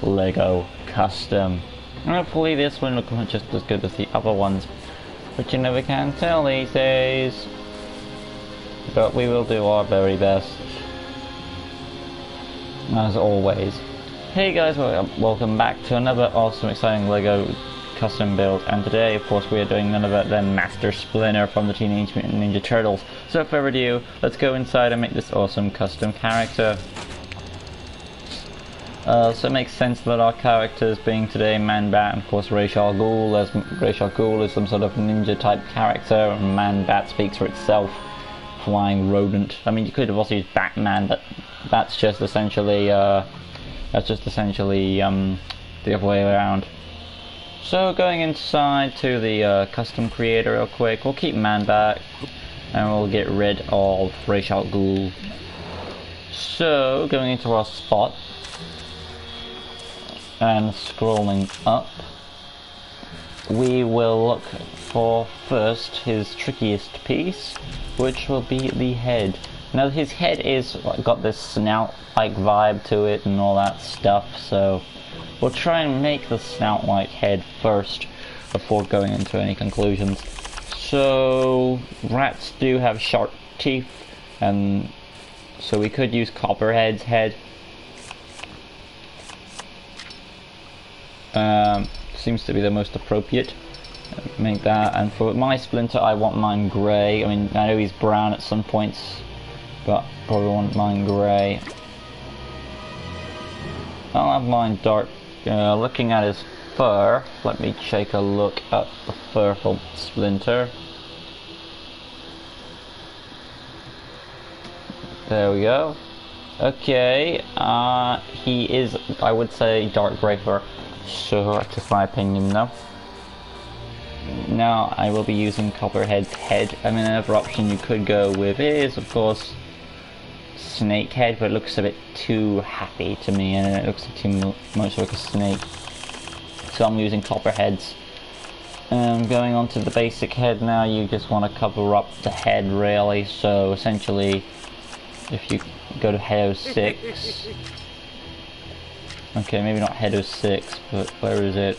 Lego custom. And hopefully this one will look just as good as the other ones, but you never can tell these days. But we will do our very best, as always. Hey guys, welcome back to another awesome, exciting Lego custom build, and today, of course, we are doing none other than Master Splinter from the Teenage Mutant Ninja Turtles. So without further ado, let's go inside and make this awesome custom character. So it makes sense that our characters being today Man-Bat and of course Ra's al Ghul, as Ra's al Ghul is some sort of ninja type character, and Man-Bat speaks for itself. Flying rodent. I mean, you could have also used Batman, but that's just essentially the other way around. So going inside to the custom creator real quick, we'll keep Man-Bat and we'll get rid of Ra's al Ghul. So going into our spot and scrolling up, we will look for first his trickiest piece, which will be the head. Now his head is got this snout-like vibe to it and all that stuff, so we'll try and make the snout-like head first before going into any conclusions. So rats do have sharp teeth, and so we could use Copperhead's head. Seems to be the most appropriate. Make that, and for my Splinter I want mine grey. I mean, I know he's brown at some points, but probably want mine grey. I'll have mine dark. Looking at his fur, let me take a look at the fur for Splinter. There we go. Okay, he is, I would say, dark grey fur. So that's just my opinion though. Now I will be using Copperhead's head. I mean, another option you could go with is, of course, snake head, but it looks a bit too happy to me, and it looks too much like a snake. So I'm using Copperhead's. Going on to the basic head now, you just want to cover up the head really. So essentially, if you go to head 06, okay, maybe not head 06, but where is it?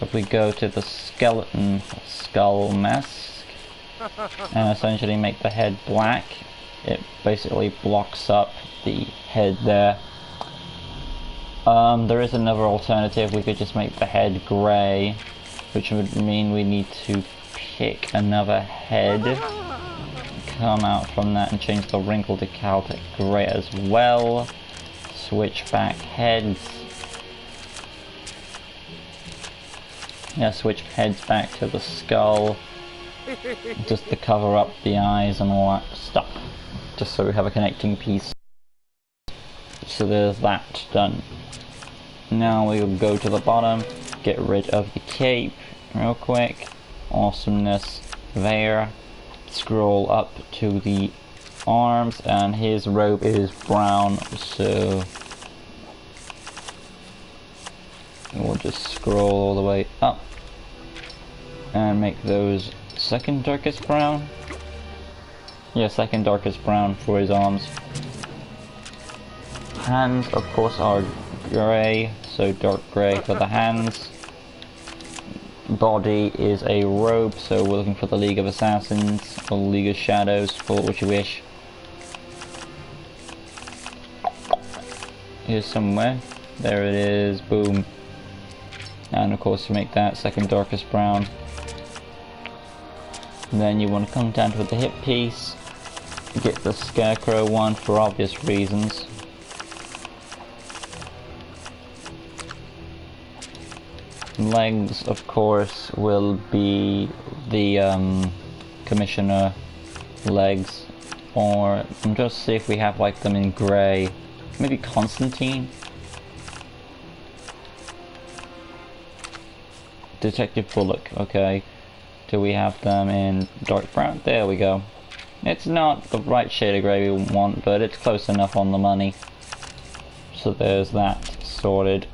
If we go to the skeleton skull mask and essentially make the head black, it basically blocks up the head there. There is another alternative. We could just make the head grey, which would mean we need to pick another head, come out from that and change the wrinkle decal to grey as well. Switch back heads. Yeah, switch heads back to the skull, just to cover up the eyes and all that stuff, just so we have a connecting piece. So there's that done. Now we'll go to the bottom, get rid of the cape real quick. Awesomeness there. Scroll up to the arms, and his robe is brown, so we'll just scroll all the way up and make those second darkest brown. Yeah, second darkest brown for his arms. Hands, of course, are grey, so dark grey for the hands. Body is a robe, so we're looking for the League of Assassins or League of Shadows, call it what you wish. Here's somewhere. There it is, boom. And of course, to make that second darkest brown. And then you want to come down to the hip piece, get the Scarecrow one for obvious reasons. Legs, of course, will be the Commissioner legs, or just see if we have like them in grey. Maybe Constantine? Detective Bullock, okay. Do we have them in dark brown? There we go. It's not the right shade of grey we want, but it's close enough on the money. So there's that sorted.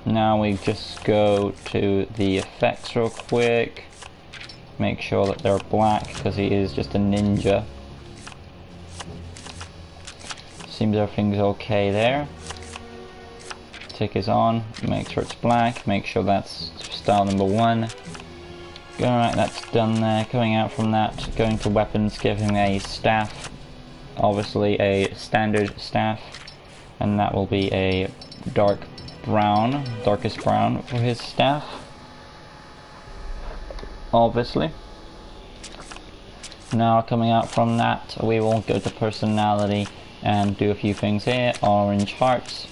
Now we just go to the effects real quick. Make sure that they're black, because he is just a ninja. Seems everything's okay there. tick is on, make sure it's black, make sure that's style number 1. Alright, that's done there. Coming out from that, going to weapons, give him a staff, obviously a standard staff, and that will be a darkest brown for his staff, obviously. Now coming out from that, we will go to personality and do a few things here. Orange hearts,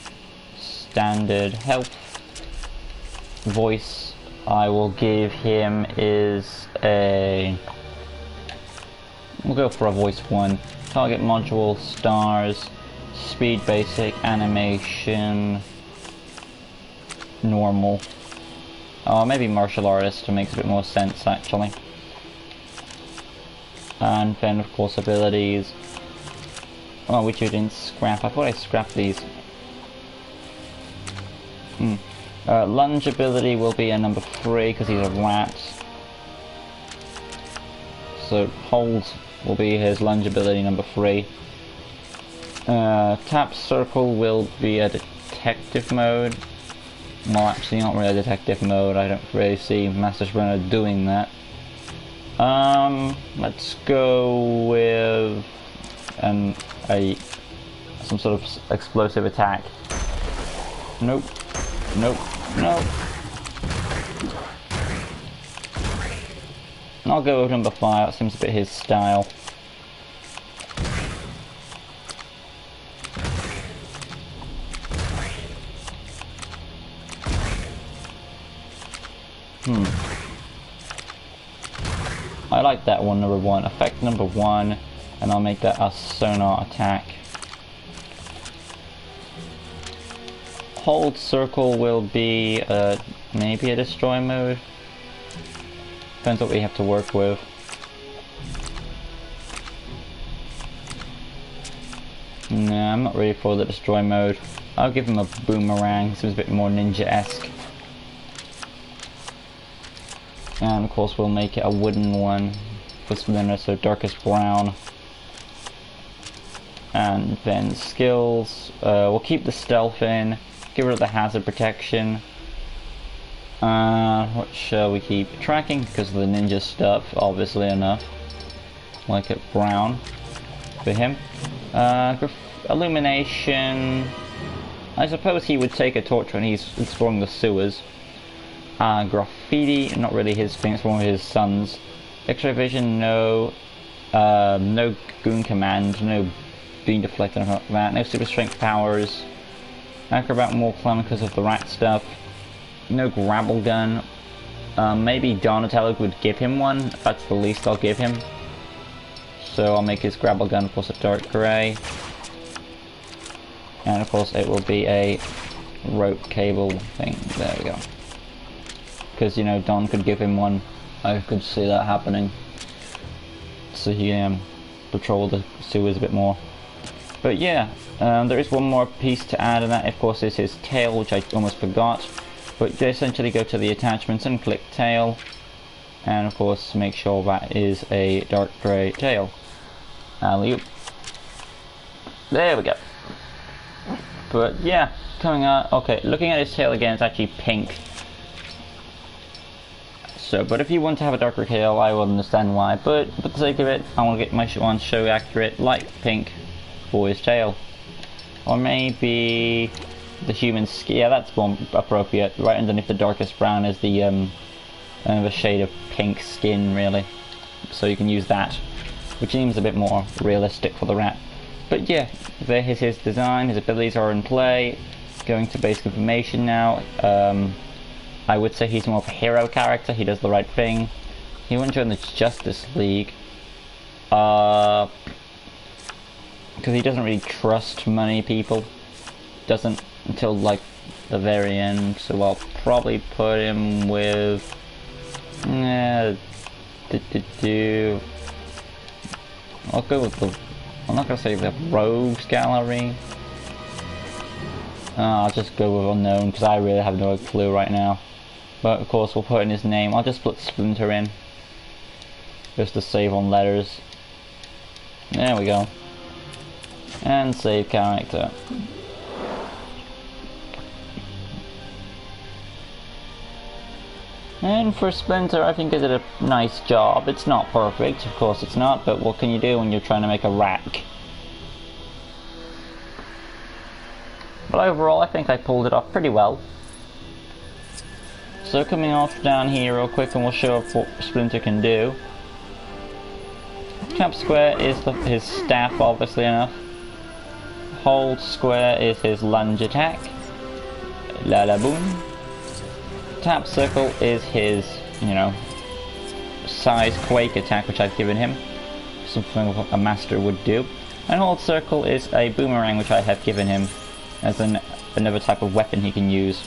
standard health, voice I will give him is a... we'll go for a voice 1. Target module, stars, speed basic, animation, normal. Maybe martial artist makes a bit more sense actually. And then of course abilities. Oh, which you didn't scrap. I thought I scrapped these. Lunge ability will be a number 3 because he's a rat. So hold will be his lunge ability number 3. Tap circle will be a detective mode. Well, actually not really a detective mode. I don't really see Master Splinter doing that. Let's go with some sort of explosive attack. Nope. Nope. Nope. I'll go with number 5. That seems a bit his style. I like that one, number 1. Effect number 1, and I'll make that a sonar attack. Hold circle will be maybe a destroy mode. Depends what we have to work with. Nah, I'm not really for the destroy mode. I'll give him a boomerang, seems a bit more ninja-esque. And of course we'll make it a wooden one for Splinter, so darkest brown. And then skills, we'll keep the stealth in, get rid of the hazard protection. What shall we keep? Tracking, because of the ninja stuff, obviously enough. Like it brown for him. Illumination, I suppose he would take a torch when he's exploring the sewers. Graffiti, not really his thing, it's one of his sons. X-ray vision, no. No goon command, no beam deflector, nothing like that. No super strength powers. Acrobat more climb because of the rat stuff. No grapple gun. Maybe Donatello would give him one. That's the least I'll give him. So I'll make his grapple gun, of course, a dark grey. And of course it will be a rope cable thing. There we go. Because, you know, Don could give him one. I could see that happening. So he can patrol the sewers a bit more. But yeah, there is one more piece to add, and that of course is his tail, which I almost forgot. But you essentially go to the attachments and click tail. And of course make sure that is a dark grey tail. Alley-oop. There we go. But yeah, coming out, okay, looking at his tail again, it's actually pink. So, but if you want to have a darker tail, I will understand why, but for the sake of it, I want to get my one show accurate, light pink for his tail. Or maybe the human skin, yeah, that's more appropriate. Right underneath the darkest brown is the shade of pink skin, really. So you can use that, which seems a bit more realistic for the rat. But yeah, there is his design, his abilities are in play. Going to basic information now. I would say he's more of a hero character, he does the right thing. He wouldn't join the Justice League. Because he doesn't really trust many people. Doesn't until like the very end, so I'll probably put him with... I'll go with the... I'm not going to say the Rogues Gallery. I'll just go with Unknown, because I really have no clue right now. But of course we'll put in his name. I'll just put Splinter in, just to save on letters. There we go. And save character. And for Splinter, I think it did a nice job. It's not perfect, of course it's not, but what can you do when you're trying to make a rack? But overall, I think I pulled it off pretty well. So coming off down here real quick, and we'll show off what Splinter can do. Tap square is his staff, obviously enough. Hold square is his lunge attack. La la boom. Tap circle is his, you know, size quake attack, which I've given him. Something a master would do. And hold circle is a boomerang, which I have given him as another type of weapon he can use.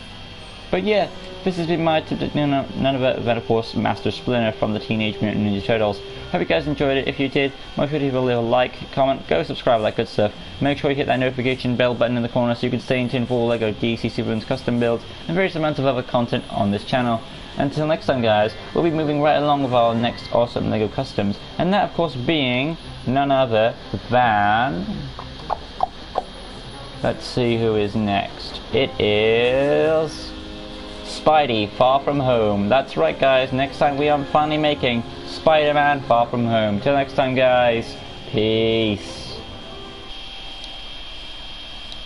But yeah, this has been my none of it, of course, Master Splinter from the Teenage Mutant Ninja Turtles. Hope you guys enjoyed it. If you did, make sure to leave a like, comment, go subscribe, all that good stuff. Make sure you hit that notification bell button in the corner so you can stay in tune for all LEGO DC Supervillains custom builds and various amounts of other content on this channel. Until next time guys, we'll be moving right along with our next awesome LEGO customs, and that of course being none other than... let's see who is next. It is... Spidey, Far From Home. That's right guys, next time we are finally making Spider-Man Far From Home. Till next time guys, peace.